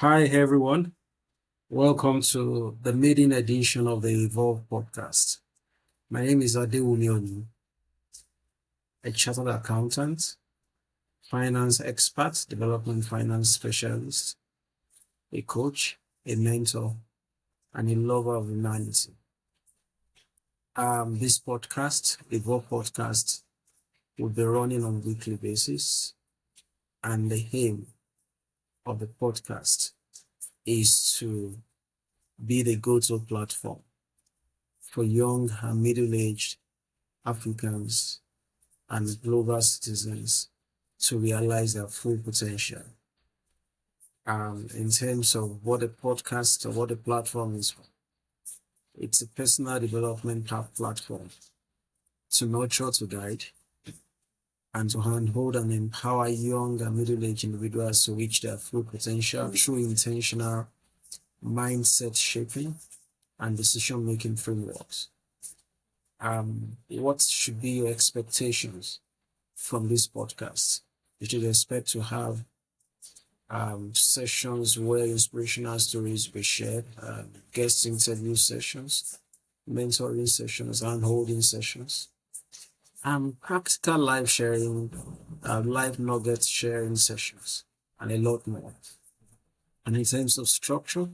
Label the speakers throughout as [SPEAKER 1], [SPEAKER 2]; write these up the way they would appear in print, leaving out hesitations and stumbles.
[SPEAKER 1] Hi, everyone. Welcome to the maiden edition of the E-volve podcast. My name is Adewumi Oni, a chartered accountant, finance expert, development finance specialist, a coach, a mentor, and a lover of humanity. This podcast, E-volve podcast, will be running on a weekly basis, and the aim of the podcast is to be the go-to platform for young and middle-aged Africans and global citizens to realize their full potential. In terms of what a podcast or what a platform is, it's a personal development platform to nurture, to guide, and to handhold and empower young and middle-aged individuals to reach their full potential through intentional mindset shaping and decision-making frameworks. What should be your expectations from this podcast? You should expect to have sessions where inspirational stories will be shared, guest interview sessions, mentoring sessions, and holding sessions, practical live sharing, live nugget sharing sessions, and a lot more. And in terms of structure,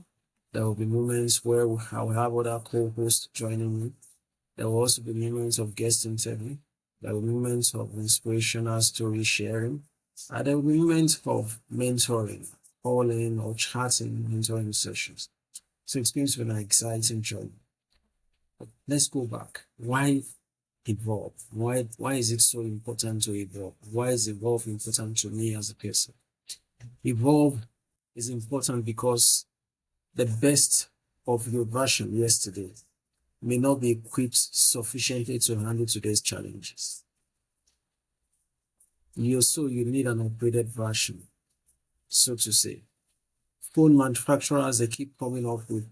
[SPEAKER 1] there will be moments where I will have other co-hosts joining me. There will also be moments of guest interview. There will be moments of inspirational story sharing. And there will be moments of mentoring, calling or chatting mentoring sessions. So it's going to be an exciting journey. But let's go back. Why evolve? Why is it so important to evolve? Why is evolve important to me as a person? Evolve is important because the best of your version yesterday may not be equipped sufficiently to handle today's challenges. You need an upgraded version, so to say. Phone manufacturers, they keep coming up with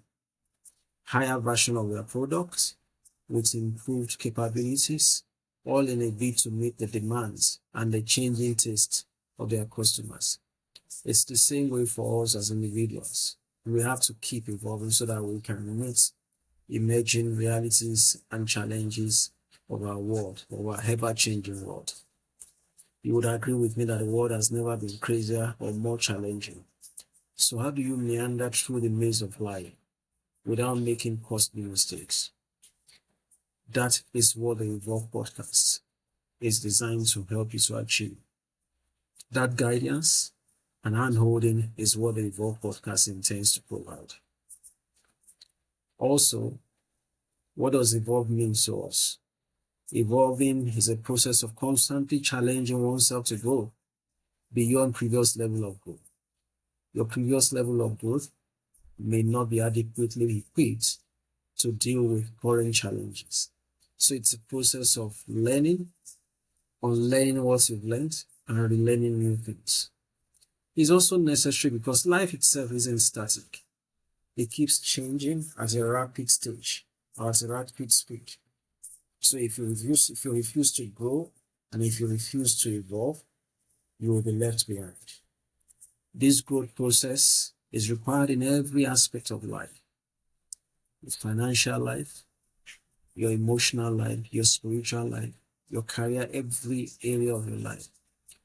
[SPEAKER 1] higher version of their products with improved capabilities, all in a bid to meet the demands and the changing taste of their customers. It's the same way for us as individuals. We have to keep evolving so that we can meet emerging realities and challenges of our world, of our ever-changing world. You would agree with me that the world has never been crazier or more challenging. So how do you meander through the maze of life without making costly mistakes? That is what the E-volve podcast is designed to help you to achieve. That guidance and hand-holding is what the E-volve podcast intends to provide. Also, what does evolve mean to us? Evolving is a process of constantly challenging oneself to grow beyond previous level of growth. Your previous level of growth may not be adequately equipped to deal with current challenges. So it's a process of learning, unlearning what you've learned, and relearning new things. It's also necessary because life itself isn't static. It keeps changing at a rapid stage or at a rapid speed. So if you refuse to grow and if you refuse to evolve, you will be left behind. This growth process is required in every aspect of life. Your financial life, your emotional life, your spiritual life, your career, every area of your life.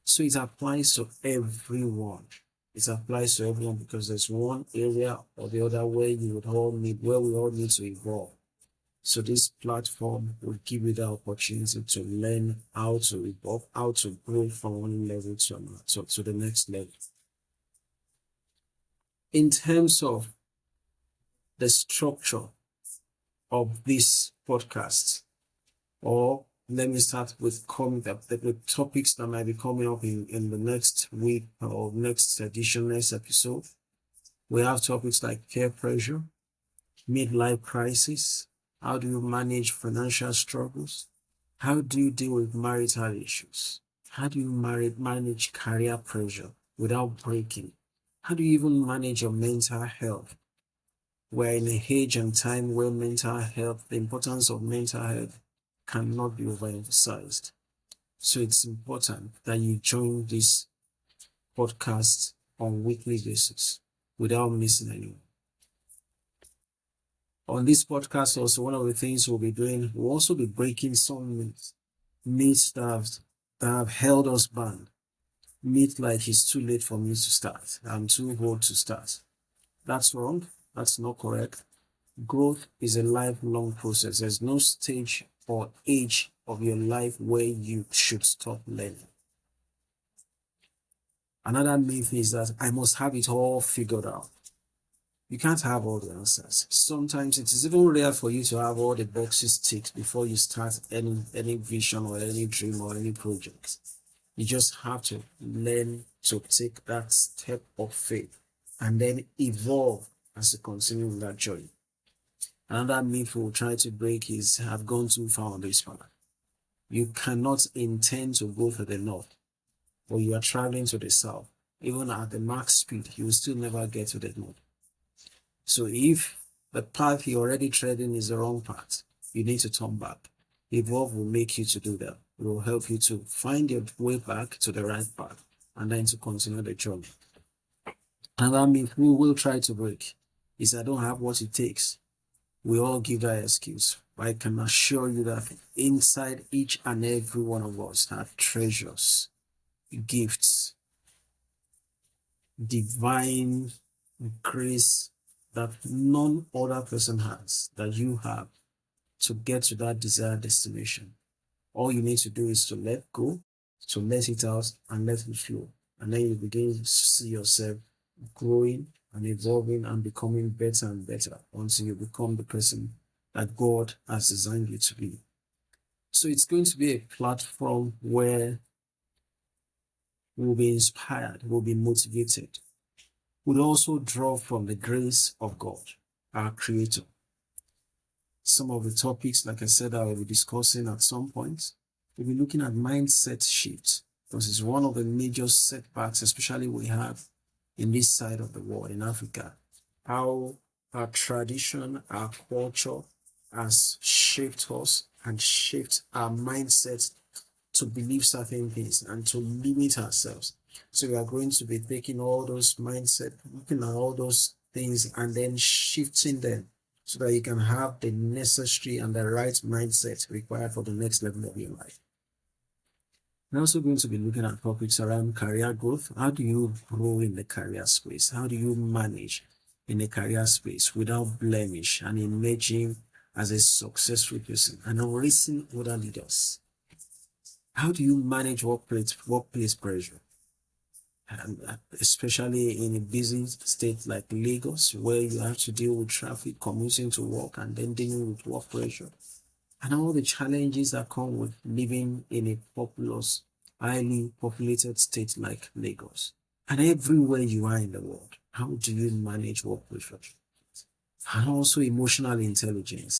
[SPEAKER 1] So it applies to everyone. It applies to everyone because there's one area or the other where we all need to evolve. So this platform will give you the opportunity to learn how to evolve, how to grow from one level to the next level. In terms of the structure of this podcast, or let me start with the topics that might be coming up in the next week or next edition, next episode. We have topics like peer pressure, midlife crisis. How do you manage financial struggles? How do you deal with marital issues? How do you manage career pressure without breaking? How do you even manage your mental health? We're in a age and time where mental health, the importance of mental health cannot be overemphasized. So it's important that you join this podcast on a weekly basis. without missing anyone. On this podcast, also, one of the things we'll be doing, we'll also be breaking some myths that have held us back. Myth like it's too late for me to start. I'm too old to start. That's wrong. That's not correct. Growth is a lifelong process. There's no stage or age of your life where you should stop learning. Another myth is that I must have it all figured out. You can't have all the answers. Sometimes it is even rare for you to have all the boxes ticked before you start any vision or any dream or any project. You just have to learn to take that step of faith and then evolve as you continue with that journey. Another myth we'll try to break is I've gone too far on this path. You cannot intend to go to the north, or you are traveling to the south. Even at the max speed, you will still never get to the north. So if the path you're already treading is the wrong path, you need to turn back. Evolve will make you to do that. It will help you to find your way back to the right path and then to continue the journey. Another myth we will try to break is I don't have what it takes. We all give that excuse. But I can assure you that inside each and every one of us have treasures, gifts, divine grace that none other person has, that you have, to get to that desired destination. All you need to do is to let go, to let it out and let it flow. And then you begin to see yourself growing and evolving and becoming better and better until you become the person that God has designed you to be. So it's going to be a platform where we'll be inspired, we'll be motivated. We'll also draw from the grace of God, our Creator. Some of the topics, like I said, I will be discussing at some point. We'll be looking at mindset shifts, because it's one of the major setbacks, especially we have in this side of the world, in Africa. How our tradition, our culture has shaped us and shaped our mindset to believe certain things and to limit ourselves. So we are going to be taking all those mindset, looking at all those things and then shifting them so that you can have the necessary and the right mindset required for the next level of your life. We're also going to be looking at topics around career growth. How do you grow in the career space? How do you manage in the career space without blemish and emerging as a successful person and erasing other leaders? How do you manage workplace pressure? And especially in a busy state like Lagos, where you have to deal with traffic, commuting to work, and then dealing with work pressure, and all the challenges that come with living in a populous, highly populated state like Lagos. And everywhere you are in the world, how do you manage work pressure? And also emotional intelligence.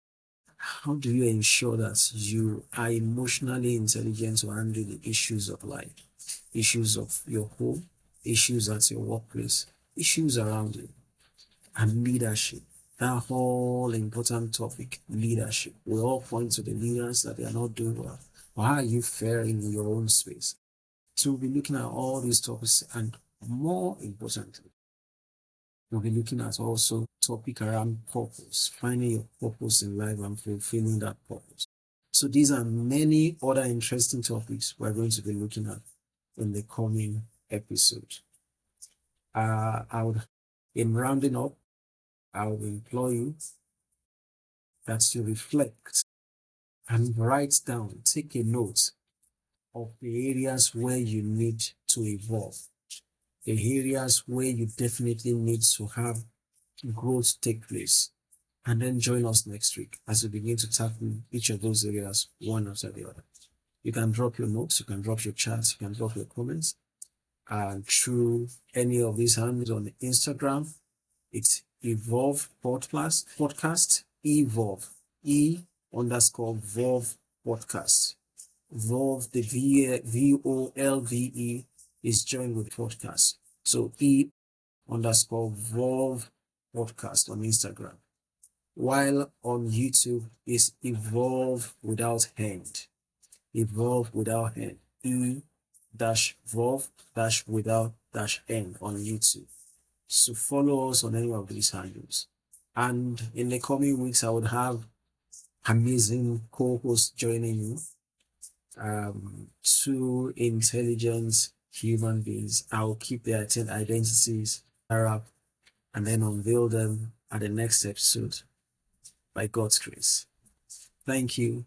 [SPEAKER 1] How do you ensure that you are emotionally intelligent to handle the issues of life, issues of your home, issues at your workplace, issues around you, and leadership? That whole important topic, leadership. We all point to the leaders that they are not doing well. How are you faring in your own space? So we'll be looking at all these topics, and more importantly, we'll be looking at also topic around purpose, finding your purpose in life and fulfilling that purpose. So these are many other interesting topics we're going to be looking at in the coming episode. In rounding up, I would implore you that you reflect and write down, take a note of the areas where you need to evolve, the areas where you definitely need to have growth take place. And then join us next week as we begin to tackle each of those areas one after the other. You can drop your notes, you can drop your chats, you can drop your comments. And through any of these handles on Instagram, it's E-volve podcast, E-volve, E_volve podcast. Volve, the VOLVE is joined with podcast. So E_volve podcast on Instagram. While on YouTube is evolve without hand. Evolve without hand. E-volve without -n on YouTube. to follow us on any of these handles. And in the coming weeks, I would have amazing co-hosts joining you. Two intelligent human beings. I'll keep their identities up and then unveil them at the next episode by God's grace. Thank you.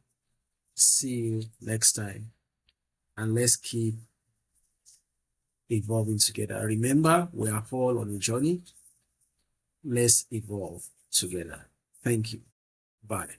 [SPEAKER 1] See you next time. And let's keep evolving together. Remember, we are all on a journey. Let's evolve together. Thank you. Bye.